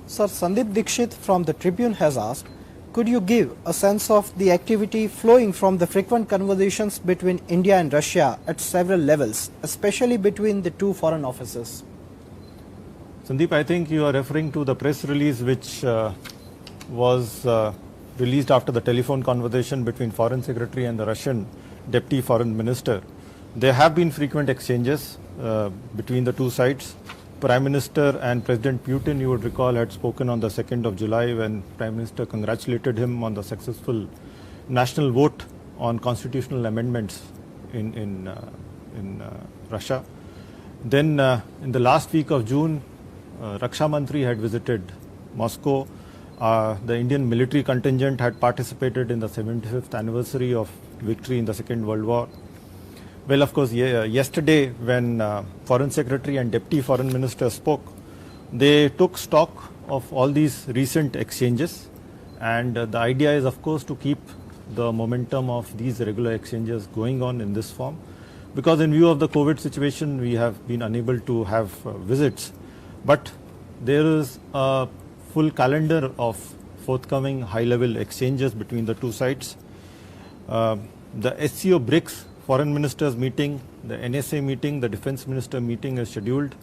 Sir, Sandeep Dikshit from the Tribune has asked, could you give a sense of the activity flowing from the frequent conversations between India and Russia at several levels, especially between the two foreign offices? Sandeep, I think you are referring to the press release which was released after the telephone conversation between Foreign Secretary and the Russian Deputy Foreign Minister. There have been frequent exchanges between the two sides. Prime Minister and President Putin, you would recall, had spoken on the 2nd of July when Prime Minister congratulated him on the successful national vote on constitutional amendments in Russia. Then in the last week of June, Raksha Mantri had visited Moscow. The Indian military contingent had participated in the 75th anniversary of victory in the Second World War. Well, of course, yesterday when Foreign Secretary and Deputy Foreign Minister spoke, they took stock of all these recent exchanges, and the idea is, of course, to keep the momentum of these regular exchanges going on in this form, because in view of the COVID situation, we have been unable to have visits, but there is a full calendar of forthcoming high-level exchanges between the two sides. The SCO BRICS Foreign Ministers meeting, the NSA meeting, the Defense Minister meeting is scheduled.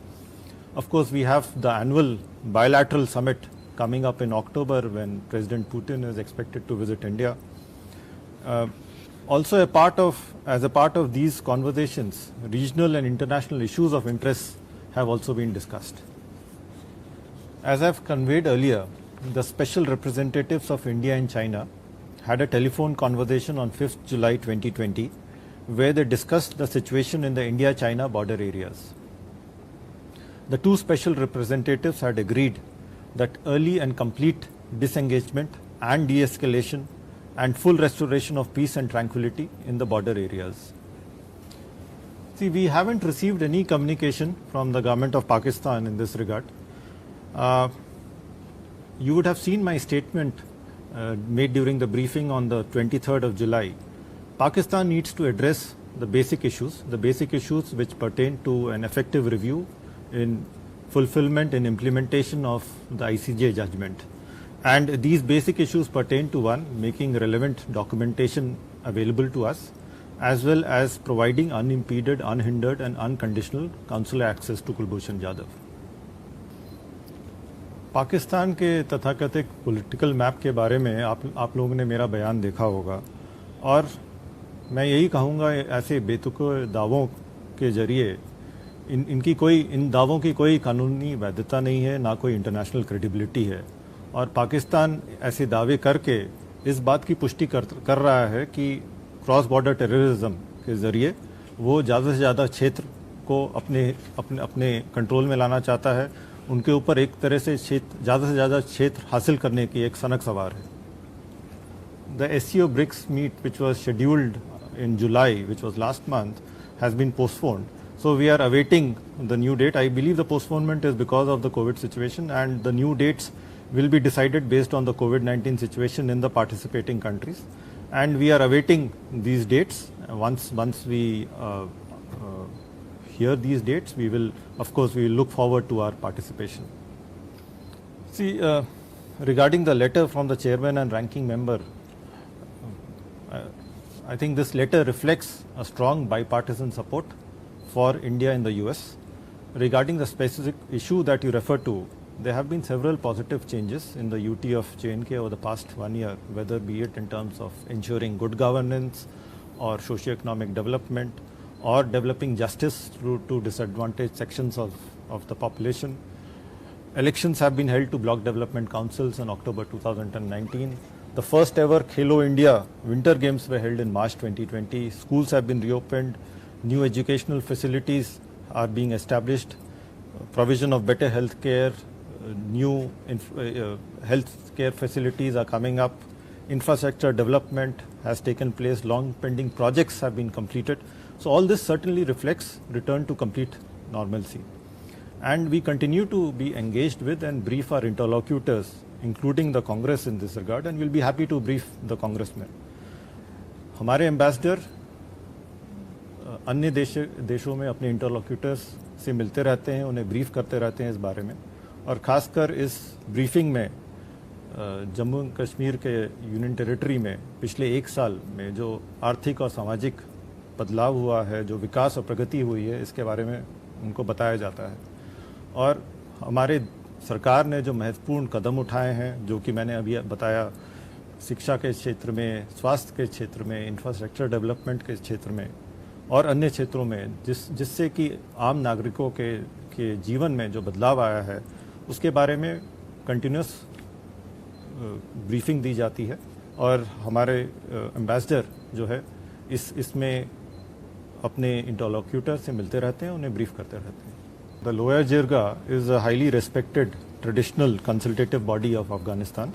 Of course, we have the annual bilateral summit coming up in October when President Putin is expected to visit India. Also, as a part of these conversations, regional and international issues of interest have also been discussed. As I've conveyed earlier, the special representatives of India and China had a telephone conversation on 5th July 2020 where they discussed the situation in the India-China border areas. The two special representatives had agreed that early and complete disengagement and de-escalation and full restoration of peace and tranquility in the border areas. See, we haven't received any communication from the government of Pakistan in this regard. You would have seen my statement made during the briefing on the 23rd of July. Pakistan needs to address the basic issues which pertain to an effective review in fulfillment and implementation of the ICJ judgment. And these basic issues pertain to one, making relevant documentation available to us, as well as providing unimpeded, unhindered and unconditional consular access to Kulbhushan Jadhav. Pakistan के तथाकथित political map के बारे में आप लोगों ने मेरा बयान देखा होगा, और मैं यही कहूँगा ऐसे बेतुके दावों के जरिए इन दावों की कोई कानूनी वैधता नहीं है, ना कोई इंटरनेशनल क्रेडिबिलिटी है, और पाकिस्तान ऐसे दावे करके इस बात की पुष्टि कर रहा है कि क्रॉस बॉर्डर टेररिज्म के जरिए वो ज़्यादा से ज़्यादा क्षेत्र को अपने कंट्रोल में लाना चाहता है, उनके ऊपर एक तरह से ज़्यादा से ज़्यादा क्षेत्र हासिल करने की एक सनक सवार है. The SCO BRICS meet, which was scheduled in July, which was last month, has been postponed. So we are awaiting the new date. I believe the postponement is because of the COVID situation, and the new dates will be decided based on the COVID-19 situation in the participating countries. And we are awaiting these dates. Once we hear these dates, we will look forward to our participation. See, regarding the letter from the chairman and ranking member, I think this letter reflects a strong bipartisan support for India in the US. Regarding the specific issue that you refer to, there have been several positive changes in the UT of J&K over the past 1 year, whether be it in terms of ensuring good governance or socio-economic development or developing justice to disadvantaged sections of the population. Elections have been held to block development councils in October 2019. The first ever Khelo India Winter Games were held in March 2020. Schools have been reopened. New educational facilities are being established. Provision of better health care, new health care facilities are coming up. Infrastructure development has taken place. Long pending projects have been completed. So all this certainly reflects return to complete normalcy. And we continue to be engaged with and brief our interlocutors, including the Congress in this regard, and we'll be happy to brief the congressmen. हमारे ambassador अन्य देशों में अपने इंटरलॉक्यूटर्स से मिलते रहते हैं, उन्हें ब्रीफ करते रहते हैं इस बारे में, और ख़ासकर इस ब्रीफिंग में जम्मू कश्मीर के यूनियन टेरिटरी में पिछले 1 साल में जो आर्थिक और सामाजिक बदलाव हुआ है, जो विकास और प्रगति हुई है, इसके बारे में उनको बताया जाता है। और हमारे सरकार ने जो महत्वपूर्ण कदम उठाए हैं, जो कि मैंने अभी बताया, शिक्षा के क्षेत्र में, स्वास्थ्य के क्षेत्र में, इंफ्रास्ट्रक्चर डेवलपमेंट के क्षेत्र में और अन्य क्षेत्रों में, जिससे कि आम नागरिकों के जीवन में जो बदलाव आया है, उसके बारे में कंटिन्यूस ब्रीफिंग दी जाती है। और हमारे एम्बेसडर जो है इसमें अपने इंटरलोक्यूटर से मिलते रहते हैं, उन्हें ब्रीफ करते रहते हैं। The lower jirga is a highly respected traditional consultative body of Afghanistan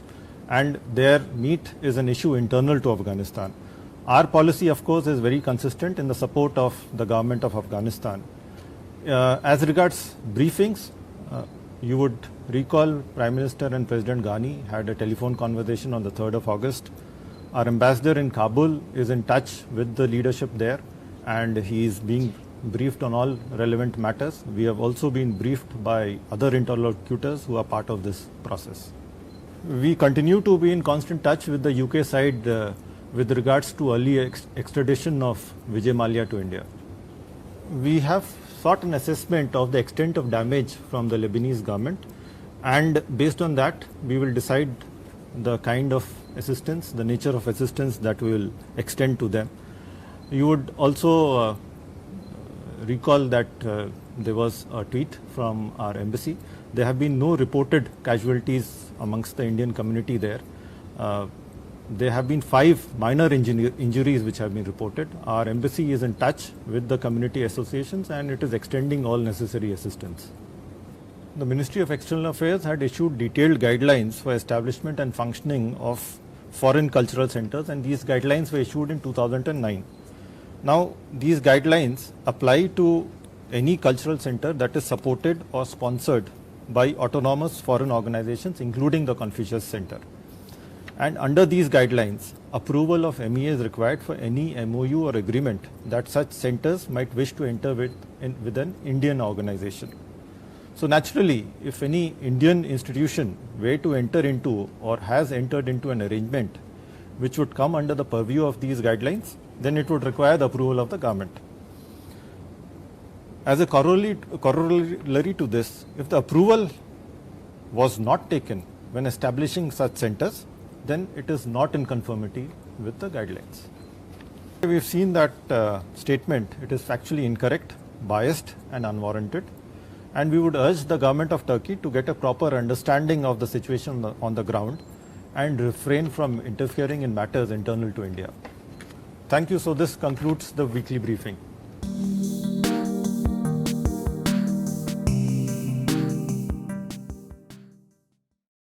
and their meat is an issue internal to Afghanistan. Our policy, of course, is very consistent in the support of the government of Afghanistan. As regards briefings, you would recall Prime Minister and President Ghani had a telephone conversation on the 3rd of August. Our ambassador in Kabul is in touch with the leadership there and he is being briefed on all relevant matters. We have also been briefed by other interlocutors who are part of this process. We continue to be in constant touch with the UK side with regards to early extradition of Vijay Mallya to India. We have sought an assessment of the extent of damage from the Lebanese government, and based on that we will decide the kind of assistance, the nature of assistance that we will extend to them. You would also recall that there was a tweet from our embassy. There have been no reported casualties amongst the Indian community there. There have been 5 minor injuries which have been reported. Our embassy is in touch with the community associations and it is extending all necessary assistance. The Ministry of External Affairs had issued detailed guidelines for establishment and functioning of foreign cultural centers, and these guidelines were issued in 2009. Now, these guidelines apply to any cultural center that is supported or sponsored by autonomous foreign organizations, including the Confucius Center. And under these guidelines, approval of MEA is required for any MOU or agreement that such centers might wish to enter with an Indian organization. So naturally, if any Indian institution were to enter into or has entered into an arrangement which would come under the purview of these guidelines, then it would require the approval of the government. As a corollary to this, if the approval was not taken when establishing such centers, then it is not in conformity with the guidelines. We've seen that statement. It is factually incorrect, biased and unwarranted, and we would urge the government of Turkey to get a proper understanding of the situation on the ground and refrain from interfering in matters internal to India. Thank you. So this concludes the weekly briefing.